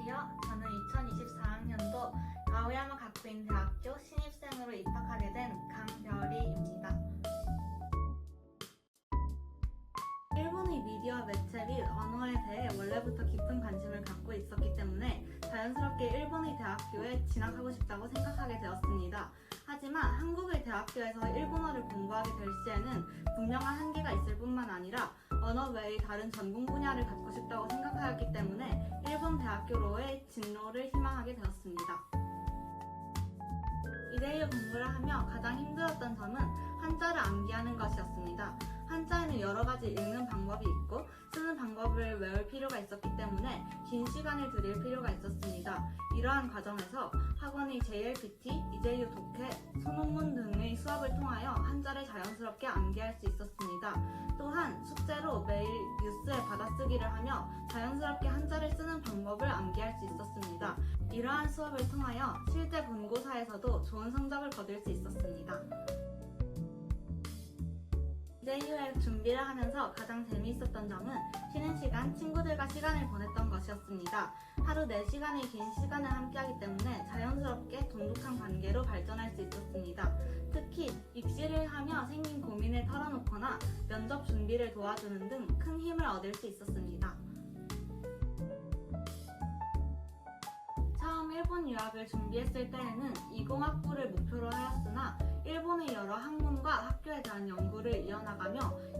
안녕하세요. 저는 2024학년도 아오야마 가쿠인 대학교 신입생으로 입학하게 된 강별이입니다. 일본의 미디어 매체 및 언어에 대해 원래부터 깊은 관심을 갖고 있었기 때문에 자연스럽게 일본의 대학교에 진학하고 싶다고 생각하게 되었습니다. 하지만 한국의 대학교에서 일본어를 공부하게 될 시에는 분명한 한계가 있을 뿐만 아니라 언어 외의 다른 전공 분야를 갖고 싶다고 생각하였기 때문에 일본 대학교로의 진로를 희망하게 되었습니다. 이대유 공부를 하며 가장 힘들었던 점은 한자를 암기하는 것이었습니다. 한자에는 여러 가지 읽는 방법이 있고 쓰는 방법을 외울 필요가 있었기 때문에 긴 시간을 들일 필요가 있었습니다. 이러한 과정에서 학원의 JLPT, 이재유 독해, 소논문 등의 수업을 통하여 한자를 자연스럽게 암기할 수 있었습니다. 또한 숙제로 매일 뉴스에 받아쓰기를 하며 자연스럽게 한자를 쓰는 방법을 암기할 수 있었습니다. 이러한 수업을 통하여 실제 본고사에서도 좋은 성적을 거둘 수 있었습니다. 이재유에 준비를 하면서 가장 재미있었던 점은 쉬는 시간 친구들과 시간을 보냈던 것이었습니다. 하루 4시간의 긴 시간을 함께하기 때문에 자연스럽게 돈독한 관계로 발전할 수 있었습니다. 특히 입시를 하며 생긴 고민을 털어놓거나 면접 준비를 도와주는 등 큰 힘을 얻을 수 있었습니다. 처음 일본 유학을 준비했을 때에는 20학부를 목표로 하였으나 일본의 여러 학문과 학교에 대한 연구를 이어나가며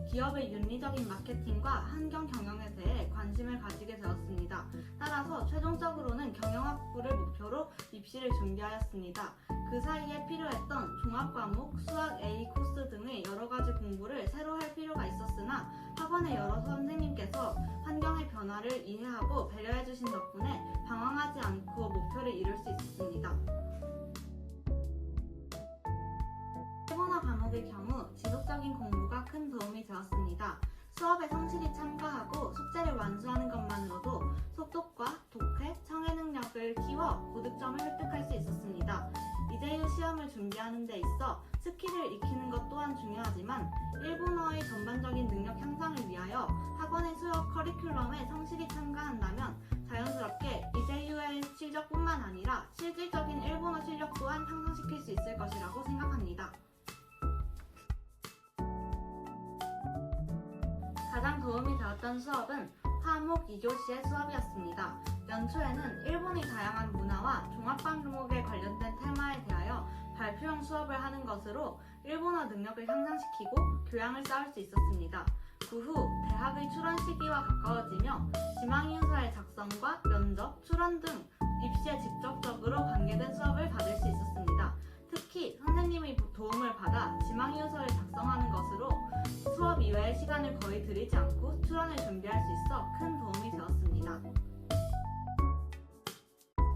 기업의 윤리적인 마케팅과 환경 경영에 대해 관심을 가지게 되었습니다. 따라서 최종적으로는 경영학부를 목표로 입시를 준비하였습니다. 그 사이에 필요했던 종합과목, 수학 A 코스 등의 여러 가지 공부를 새로 할 필요가 있었으나 학원의 여러 선생님께서 환경의 변화를 이해하고 배려해 주신 덕분에 방황하지 않고 목표를 이룰 수 있었습니다. 일본어 과목의 경우 지속적인 공부가 큰 도움이 되었습니다. 수업에 성실히 참가하고 숙제를 완수하는 것만으로도 속독과 독해, 청해 능력을 키워 고득점을 획득할 수 있었습니다. 이재유 시험을 준비하는 데 있어 스킬을 익히는 것 또한 중요하지만 일본어의 전반적인 능력 향상을 위하여 학원의 수업 커리큘럼에 성실히 참가한다면 자연스럽게 이재유의 실력뿐만 아니라 실질적인 일본어 실력 또한 향상시킬 수 있을 것이라고 생각합니다. 가장 도움이 되었던 수업은 화목 2교시의 수업이었습니다. 연초에는 일본의 다양한 문화와 종합 과목에 관련된 테마에 대하여 발표형 수업을 하는 것으로 일본어 능력을 향상시키고 교양을 쌓을 수 있었습니다. 그 후 대학의 출원 시기와 가까워지며 지망이유서의 작성과 면접, 출원 등 입시에 직접적으로 관계된 수업을 받을 수 있었습니다. 특히 선생님의 도움을 받아 지망이유서를 작성하는 것으로 수업 이외의 시간을 거의 들이지 않고 출원을 준비할 수 있어 큰 도움이 되었습니다.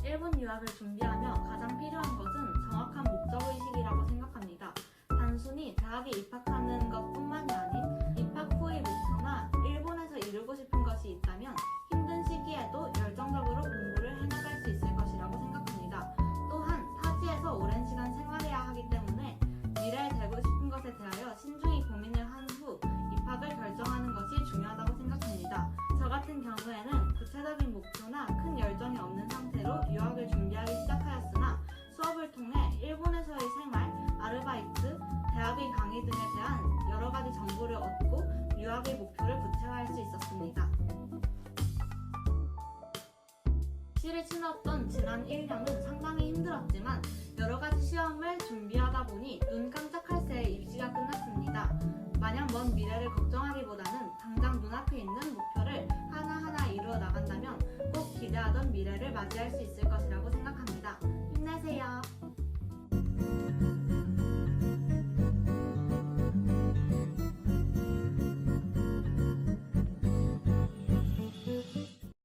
일본 유학을 준비하며 가장 필요한 것은 정확한 목적의식이라고 생각합니다. 단순히 대학에 입학하는 것뿐만이 아닌 입학 후의 목표나 일본에서 이루고 싶은 것이 있다면 힘든 시기에도 열정적으로 공부를 해나갈 수 있을 것이라고 생각합니다. 또한 타지에서 오랜 시간 생활해야 하기 때문에 미래에 되고 싶은 것에 대하여 신중히 고민을 한 후 입학을 결정하는 것이 중요하다고 생각합니다. 저 같은 경우에는 구체적인 목표나 큰 열정이 없는 상태로 유학을 준비하기 시작하였으나 수업을 통해 일본에서의 생활, 아르바이트, 대학의 강의 등에 대한 여러 가지 정보를 얻고 유학의 목표를 구체화할 수 있었습니다. 입시를 치렀던 지난 1년은 상당히 힘들었지만 여러 가지 시험을 준비하다 보니 눈 깜짝할 새에 입시가 끝났습니다. 마냥 먼 미래를 걱정하기보다는 당장 눈앞에 있는 목표를 하나하나 이루어 나간다면 꼭 기대하던 미래를 맞이할 수 있을